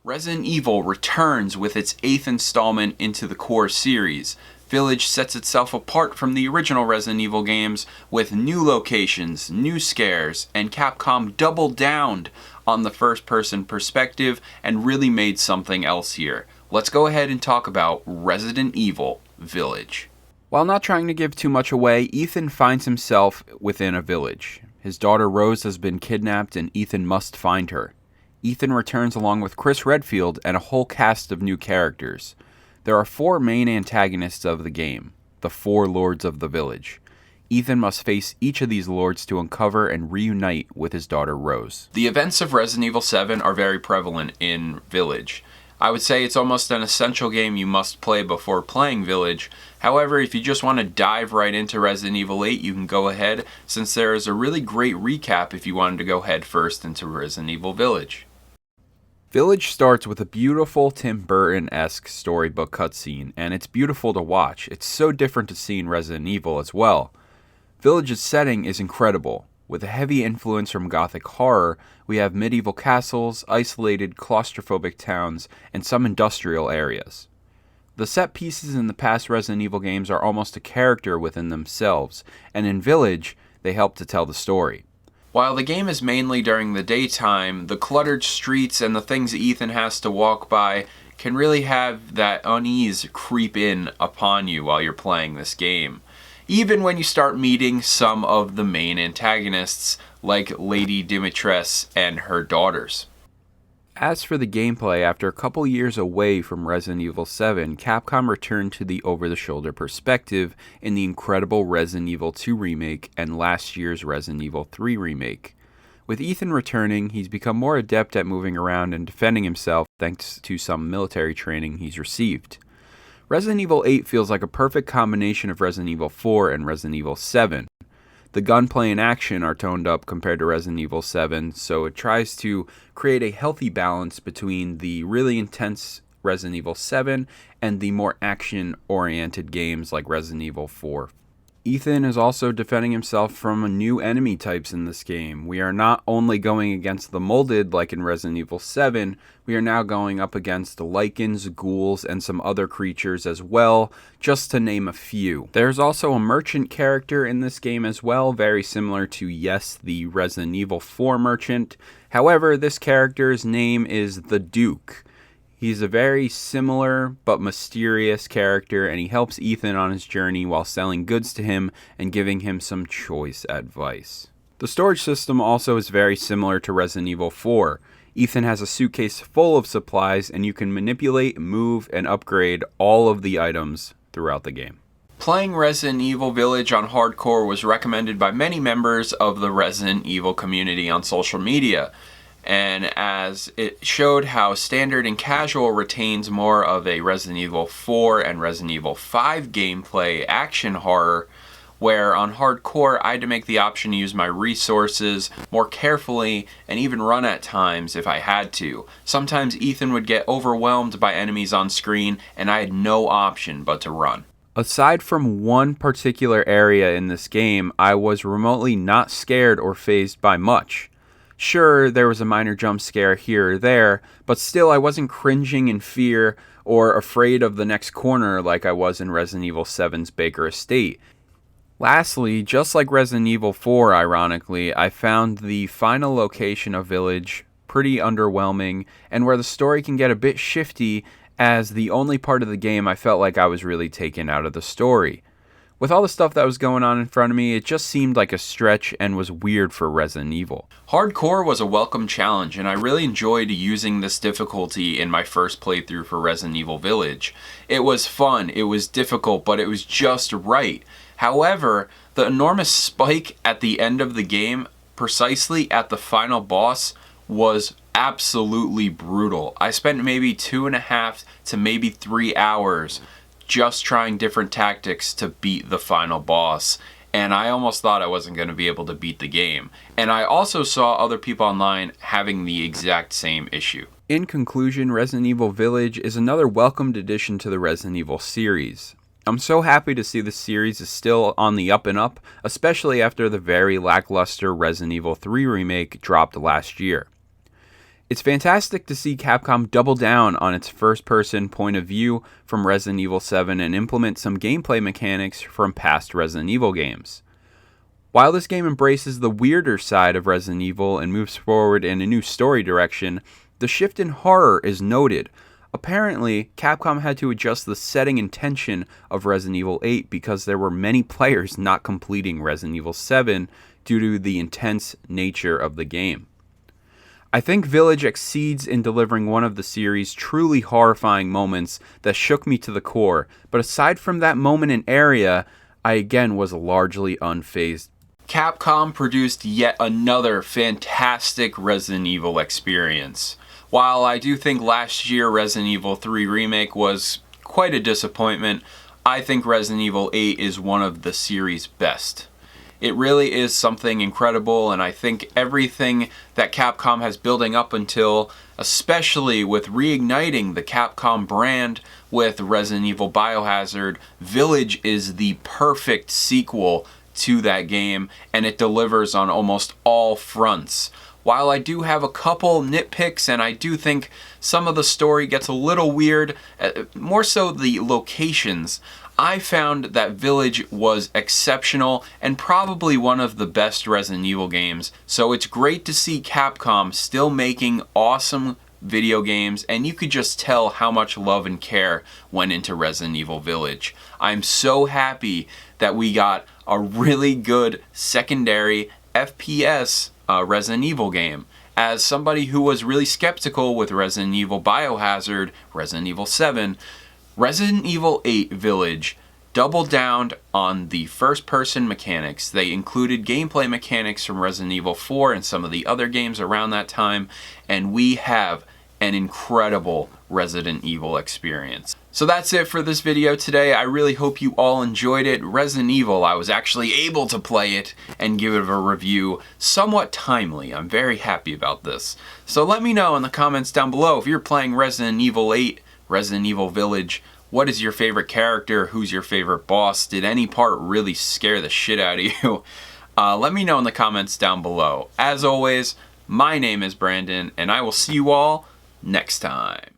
Resident Evil returns with its 8th installment into the core series. Village sets itself apart from the original Resident Evil games with new locations, new scares, and Capcom doubled down on the first-person perspective and really made something else here. Let's go ahead and talk about Resident Evil Village. While not trying to give too much away, Ethan finds himself within a village. His daughter Rose has been kidnapped and Ethan must find her. Ethan returns along with Chris Redfield and a whole cast of new characters. There are 4 main antagonists of the game, the 4 Lords of the Village. Ethan must face each of these lords to uncover and reunite with his daughter Rose. The events of Resident Evil 7 are very prevalent in Village. I would say it's almost an essential game you must play before playing Village. However, if you just want to dive right into Resident Evil 8, you can go ahead, since there is a really great recap if you wanted to go head first into Resident Evil Village. Village starts with a beautiful Tim Burton-esque storybook cutscene, and it's beautiful to watch. It's so different to see in Resident Evil as well. Village's setting is incredible. With a heavy influence from gothic horror, we have medieval castles, isolated claustrophobic towns, and some industrial areas. The set pieces in the past Resident Evil games are almost a character within themselves, and in Village, they help to tell the story. While the game is mainly during the daytime, the cluttered streets and the things Ethan has to walk by can really have that unease creep in upon you while you're playing this game. Even when you start meeting some of the main antagonists, like Lady Dimitrescu and her daughters. As for the gameplay, after a couple years away from Resident Evil 7, Capcom returned to the over-the-shoulder perspective in the incredible Resident Evil 2 remake and last year's Resident Evil 3 remake. With Ethan returning, he's become more adept at moving around and defending himself thanks to some military training he's received. Resident Evil 8 feels like a perfect combination of Resident Evil 4 and Resident Evil 7. The gunplay and action are toned up compared to Resident Evil 7, so it tries to create a healthy balance between the really intense Resident Evil 7 and the more action-oriented games like Resident Evil 4. Ethan is also defending himself from new enemy types in this game. We are not only going against the molded like in Resident Evil 7, we are now going up against lichens, ghouls, and some other creatures as well, just to name a few. There's also a merchant character in this game as well, very similar to, yes, the Resident Evil 4 merchant. However, this character's name is the Duke. He's a very similar but mysterious character, and he helps Ethan on his journey while selling goods to him and giving him some choice advice. The storage system also is very similar to Resident Evil 4. Ethan has a suitcase full of supplies, and you can manipulate, move, and upgrade all of the items throughout the game. Playing Resident Evil Village on hardcore was recommended by many members of the Resident Evil community on social media. And as it showed how standard and casual retains more of a Resident Evil 4 and Resident Evil 5 gameplay action horror, where on hardcore I had to make the option to use my resources more carefully and even run at times if I had to. Sometimes Ethan would get overwhelmed by enemies on screen and I had no option but to run. Aside from one particular area in this game, I was remotely not scared or fazed by much. Sure, there was a minor jump scare here or there, but still I wasn't cringing in fear or afraid of the next corner like I was in Resident Evil 7's Baker Estate. Lastly, just like Resident Evil 4, ironically, I found the final location of Village pretty underwhelming, and where the story can get a bit shifty, as the only part of the game I felt like I was really taken out of the story. With all the stuff that was going on in front of me, it just seemed like a stretch and was weird for Resident Evil. Hardcore was a welcome challenge, and I really enjoyed using this difficulty in my first playthrough for Resident Evil Village. It was fun, it was difficult, but it was just right. However, the enormous spike at the end of the game, precisely at the final boss, was absolutely brutal. I spent maybe 2.5 to maybe 3 hours just trying different tactics to beat the final boss, and I almost thought I wasn't going to be able to beat the game. And I also saw other people online having the exact same issue. In conclusion, Resident Evil Village is another welcomed addition to the Resident Evil series. I'm so happy to see the series is still on the up and up, especially after the very lackluster Resident Evil 3 remake dropped last year. It's fantastic to see Capcom double down on its first-person point of view from Resident Evil 7 and implement some gameplay mechanics from past Resident Evil games. While this game embraces the weirder side of Resident Evil and moves forward in a new story direction, the shift in horror is noted. Apparently, Capcom had to adjust the setting and tension of Resident Evil 8 because there were many players not completing Resident Evil 7 due to the intense nature of the game. I think Village exceeds in delivering one of the series' truly horrifying moments that shook me to the core, but aside from that moment and area, I again was largely unfazed. Capcom produced yet another fantastic Resident Evil experience. While I do think last year Resident Evil 3 Remake was quite a disappointment, I think Resident Evil 8 is one of the series' best. It really is something incredible, and I think everything that Capcom has building up until, especially with reigniting the Capcom brand with Resident Evil Biohazard, Village is the perfect sequel to that game, and it delivers on almost all fronts. While I do have a couple nitpicks, and I do think some of the story gets a little weird, more so the locations, I found that Village was exceptional and probably one of the best Resident Evil games, so it's great to see Capcom still making awesome video games, and you could just tell how much love and care went into Resident Evil Village. I'm so happy that we got a really good secondary FPS Resident Evil game. As somebody who was really skeptical with Resident Evil Biohazard, Resident Evil 7, Resident Evil 8 Village doubled down on the first-person mechanics. They included gameplay mechanics from Resident Evil 4 and some of the other games around that time, and we have an incredible Resident Evil experience. So that's it for this video today. I really hope you all enjoyed it. Resident Evil, I was actually able to play it and give it a review somewhat timely. I'm very happy about this. So let me know in the comments down below if you're playing Resident Evil 8, Resident Evil Village, what is your favorite character? Who's your favorite boss? Did any part really scare the shit out of you? Let me know in the comments down below. As always, my name is Brandon, and I will see you all next time.